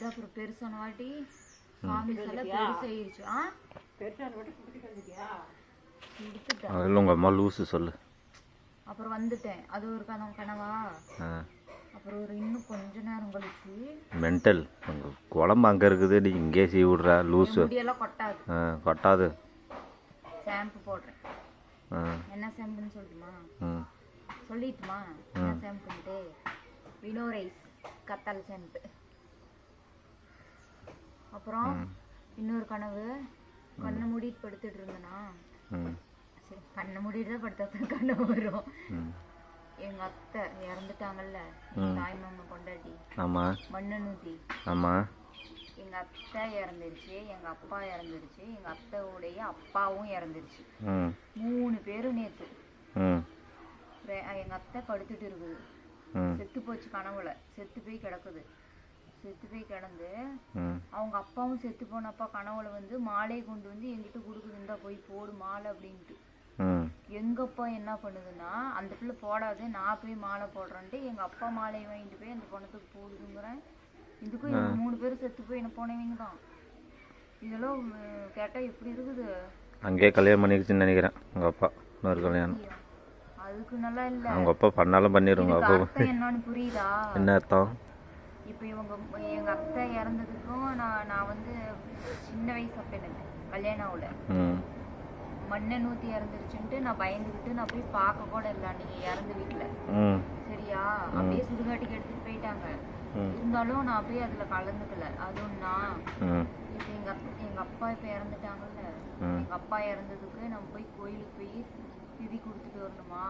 அப்புறம் பெருசான வாட்டி சாமி சிலை பெருசாயிருச்சு. அதில் உங்கள் அம்மா லூஸு சொல்லு. அப்புறம் வந்துட்டேன். அது ஒரு கனவா. அப்புறம் ஒரு இன்னும் கொஞ்ச நேரம் கழிச்சு மென்டல் உங்கள் குழம்பு அங்கே இருக்குது, நீ இங்கே சீ விட்ற லூஸு. முடியெல்லாம் கொட்டாது. கொட்டாது. ஷாம்பு போடுறேன். என்ன ஷாம்புன்னு சொல்லட்டுமா? சொல்லிட்டுமா என்ன ஷாம்புன்ட்டு? வினோரைஸ் கத்தாழை ஷாம்பு. அப்புறம் இன்னொரு கனவு, கண்ணை மூடிட்டு படுத்துட்டு இருந்தேனா. சரி, கண்ணை மூடிட்டு தான் படுத்தா கனவு வரும். எங்க அத்தை இறந்துட்டாங்கல்ல, தாய் மாமா கொண்டாடி. ஆமா. மண்ணனூத்தி. ஆமா. எங்க அத்தை இறந்துருச்சு, எங்க அப்பா இறந்துருச்சு, எங்க அத்தைவுடைய அப்பாவும் இறந்துருச்சு. 3 பேரும் நேத்து. எங்க அத்தை படுத்துட்டு இருக்குது. செத்து போச்சு கனவுல. செத்து போய் கிடக்குது. செத்து போய் கிடந்து அவங்க அப்பாவும் செத்து போனப்பா கனவுல வந்து மாலையை கொண்டு வந்து எங்கிட்ட கொடுக்குதுந்தா போய் போடு மாலை அப்படின்ட்டு. எங்க அப்பா என்ன பண்ணுதுன்னா, அந்த பிள்ளை போடாது, நான் போய் மாலை போடுறேன்ட்டு எங்க அப்பா மாலையை வாங்கிட்டு போய் அந்த பணத்துக்கு போடுதுங்கிறேன். இதுக்கும் இவங்க 3 பேரும் செத்து போய் என்ன போனவங்க தான். இதெல்லாம் கேட்டா எப்படி இருக்குது? அங்கேயே கல்யாணம் பண்ணிக்கிச்சுன்னு நினைக்கிறேன் உங்க அப்பா. இன்னொரு கல்யாணம் அதுக்கு நல்லா இல்ல. அவங்க அப்பா பண்ணாலும் பண்ணிடுவாங்க. அப்பா என்னன்னு புரியுதா? என்ன அர்த்தம்? இப்போ எங்க அத்தை இறந்ததுக்கும் நான் வந்து சின்ன வயசு அப்ப எனக்கு கல்யாணம் ஆகல. மண்ணை நூத்தி இறந்துருச்சுன்ட்டு நான் பயந்துக்கிட்டு நான் போய் பார்க்க கூட இல்லை நீங்க இறந்த வீட்டுல. சரியா? அப்படியே சுடுகாட்டுக்கு எடுத்துட்டு போயிட்டாங்க. இருந்தாலும் நான் போய் அதுல கலந்துக்கல. அதுவும்னா இப்ப எங்க அப்பா இப்ப இறந்துட்டாங்கல்ல, எங்க அப்பா இறந்ததுக்கு நம்ம போய் கோயிலுக்கு போய் திதி கொடுத்துட்டு வரணுமா.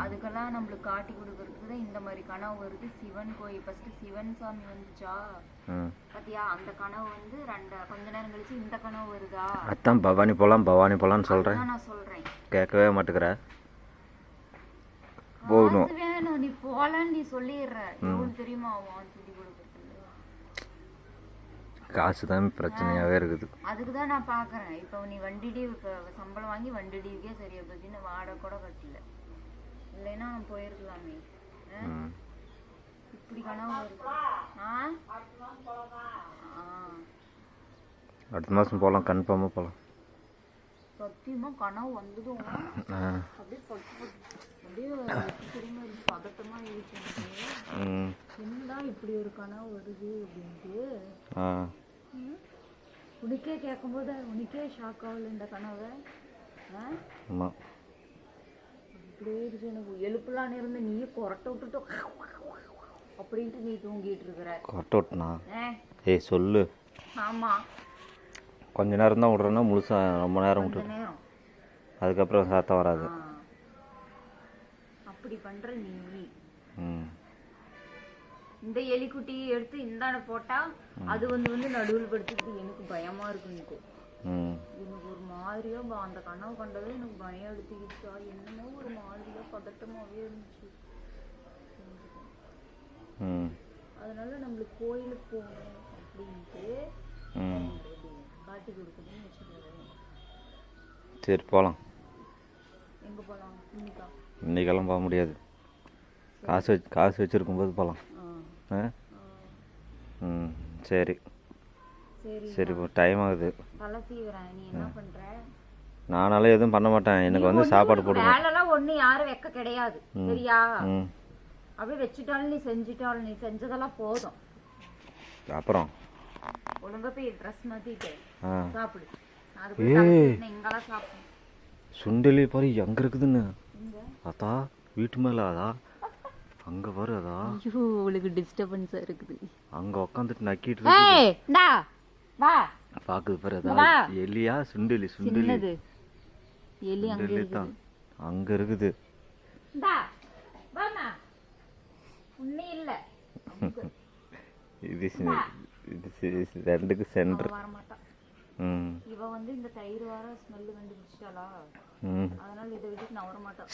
அதுக்கெல்லாம் நம்மளுக்கு காட்டி கொடுக்கறதுக்கு இந்த மாதிரி கனவு வருது. சிவன் கோயில் ஃபர்ஸ்ட் சிவன் சாமி வந்துச்சா பாத்தியா, அந்த கனவு வந்து கொஞ்ச நேரம் கழிச்சு இந்த கனவு வருதா. அதான் பவானி போலாம் பவானி போலான்னு சொல்றேன். நான் சொல்றேன் கேட்கவே மாட்டேங்கிற. போகணும் வேணும், நீ போலான்னு நீ சொல்லிடுற. எவ்வளவு தெரியுமா ஆகும் திதி கொடுக்கறது? காசு தான் பிரச்சனையாவே இருக்குது. அதுக்குதான் நான் பாக்குறேன். இப்போ நீ வண்டி டியூ சம்பளம் வாங்கி வண்டி டியூக்கே சரியா போச்சுன்னு வாடகை கூட கட்டல. இல்லைன்னா போயிருக்கலாமே. இப்படி கனவு வருது. அடுத்த மாசம் போலாம், கன்ஃபார்மா போலாம். சத்தியமா கனவு வந்ததும் அப்படியே பதட்டமா இருந்துச்சு. என்னடா இப்படி ஒரு கனவு வருது அப்படின்ட்டு. உனக்கே கேட்கும்போது உனக்கே ஷாக் ஆகல இந்த கனவை? அப்படியே இருக்கு. எனக்கு எழுப்பலான்னு இருந்து நீயே கொரட்டை விட்டுட்டு அப்படின்ட்டு நீ தூங்கிட்டு இருக்கிற. கொரட்டை விட்டுனா? ஏய் சொல்லு. ஆமா, கொஞ்ச நேரம் தான் விடுறேன்னா முழுசா ரொம்ப நேரம் விட்டு நேரம் அதுக்கப்புறம் சாத்தம் வராது. அப்படி பண்ற நீ. இந்த எலிக்குட்டி எடுத்து இந்தான போட்டா அது வந்து நடுவில் படுத்துட்டு எனக்கு பயமா இருக்கு. எனக்கு ஒரு மாதிரியா அந்த கனவு கண்டதே எனக்கு பயம் எடுத்துக்கிச்சா. என்னமோ ஒரு மாதிரியா பதட்டமாவே இருந்துச்சு. அதனால நம்மளுக்கு கோயிலுக்கு போகணும் அப்படின்ட்டு காட்டி கொடுக்குதுன்னு வச்சுக்கோங்க. சரி போலாம். எங்க போலாம்? இன்னைக்கெல்லாம் போக முடியாது. காசு வச்சிருக்கும் போது போகலாம். சரி சரி இப்போ டைம் ஆகுது. நானால எதுவும் பண்ண மாட்டேன். எனக்கு வந்து சாப்பாடு போடுங்க. வேலைலாம் ஒண்ணு யாரும் வைக்க கிடையாது. சரியா? அப்படியே வச்சுட்டாலும் நீ செஞ்சுட்டாலும் நீ செஞ்சதெல்லாம் போதும். அப்புறம் ஒழுங்கா போய் ட்ரெஸ் மாத்திட்டு சாப்பிடு. இங்கெல்லாம் சாப்பிடு. சுண்டலி பாரு எங்க இருக்குதுன்னு. அதா வீட்டு மேல அதா அங்க பாரு. அதா ஐயோ உங்களுக்கு டிஸ்டர்பன்ஸா இருக்குது. அங்க உட்காந்துட்டு நக்கிட்டு இருக்கு. வா பாக்குது பாரு. அதா எலியா சுண்டலி? சுண்டலி எலி அங்க இருக்குது. அங்க இருக்குது. டா வாமா உண்ணே இல்ல. இது ரெண்டுக்கு சென்டர். வர மாட்டா. இவ வந்து இந்த தயிர் வர ஸ்மெல் கண்டுபிடிச்சாளா, அதனால இதை விட்டு நான் வர மாட்டேன்.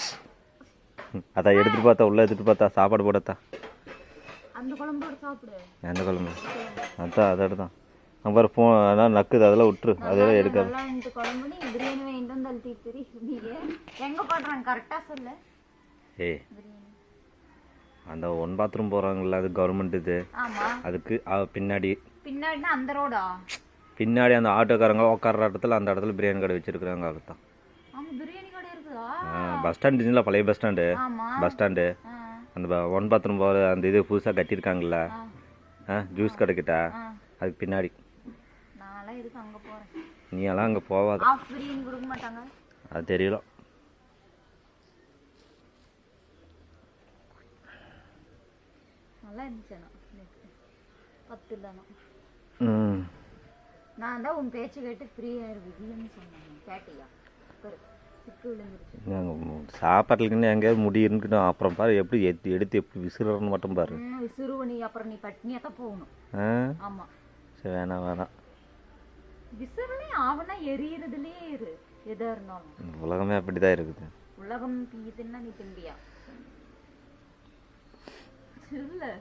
அதான் எடுத்துட்டு பார்த்தா உள்ள எடுத்துட்டு பார்த்தா சாப்பாடு போடத்தா. அந்த குழம்போட சாப்பிடு. எந்த குழம்பு? அதான் அதோட தான். அங்கே பாரு ஃபோன் அதான் நக்குது, அதெல்லாம் விட்டுரு. அதெல்லாம் எடுக்காது. இந்த குழம்பு நீ பிரியாணி வாங்கிட்டு வந்து அழுத்தி தெரியுது. எங்கே போடுறாங்க கரெக்டாக சொல்லு. ஏய் அந்த 1 பாத்ரூம் போகிறாங்கல்ல, அது கவர்மெண்ட் இது. அதுக்கு பின்னாடி பின்னாடினா அந்த ரோடா? பின்னாடி அந்த ஆட்டோக்காரங்க உட்கார்ற இடத்துல அந்த இடத்துல பிரியாணி கடை வச்சிருக்கிறாங்க. அதுதான் அங்க பிரியாணி கடை இருக்குதா? பஸ் ஸ்டாண்ட் இருந்துச்சுல, பழைய பஸ் ஸ்டாண்டு. ஆமா. பஸ் ஸ்டாண்டு அந்த 1 பாத்ரூம் போகிற அந்த இது புதுசாக கட்டியிருக்காங்கல்ல, ஜூஸ் கடைக்கிட்ட, அதுக்கு பின்னாடி. நான்லாம் எதுக்கு அங்கே போகிறேன்? நீ எல்லாம் அங்கே போவாத. ஆஃப் பிரியாணி கொடுக்க மாட்டாங்க? அது தெரியல. நல்லா இருந்துச்சேண்ணா 10 தானா? நான் தான் உன் பேச்சு கேட்டு ஃப்ரீயாக இருக்குதுன்னு சொன்னேன். கேட்டியா? சிக்கு விழுந்துருச்சு. சாப்பாட்டுக்குன்னு எங்கேயாவது முடி இருக்கணும். அப்புறம் பாரு எப்படி எடுத்து எப்படி விசிறன்னு மட்டும் பாரு. விசிறுவ நீ அப்புறம் நீ பட்னியாக தான் போகணும். ஆமாம். சரி வேணாம். விசிறுனே ஆவனா எரியறதுலேயே இரு எதாக இருந்தாலும். உலகமே அப்படி தான் இருக்குது. உலகம் பீதுன்னா நீ திம்பியா? இல்லை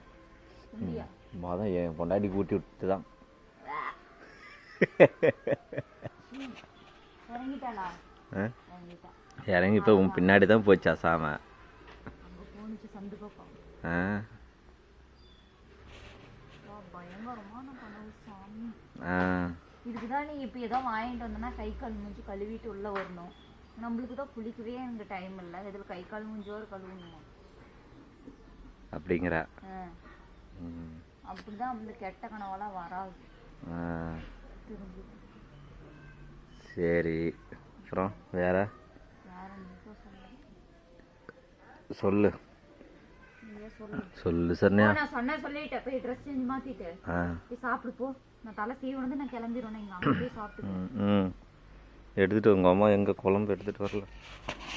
திம்பியா? மொதல் என் பொண்டாட்டி கூட்டி விட்டு தான் இறங்கிட்டாளா? இறங்கி இப்போ உன் பின்னாடி தான் போச்சு அசாம. அங்கே போனுச்சு சந்து பக்கம். பயங்கரமான கனவு சாமி. இதுக்குதான் நீ இப்போ ஏதோ வாங்கிட்டு வந்தோன்னா கை கால் மூஞ்சி கழுவிட்டு உள்ள வரணும். நம்மளுக்கு தான் குளிக்கவே எனக்கு டைம் இல்லை. இதில் கை கால் மூஞ்சியோடு கழுவணுமா? அப்படிங்கிற. அப்படிதான் அந்த கெட்ட கனவெல்லாம் வராது. சரி, அப்புறம் வேற சொல்லு சரண்யா. நான் சொன்ன சொல்லிட்டேன். போய் ட்ரெஸ் சேஞ்ச் மாத்திட்டு போய் சாப்பிடு போ. நான் தலை சீவு வந்து நான் கிளம்பிடுவேன். இங்கே அங்கே போய் சாப்பிட்டு எடுத்துட்டு உங்க அம்மா எங்க குழம்பு எடுத்துட்டு வரல.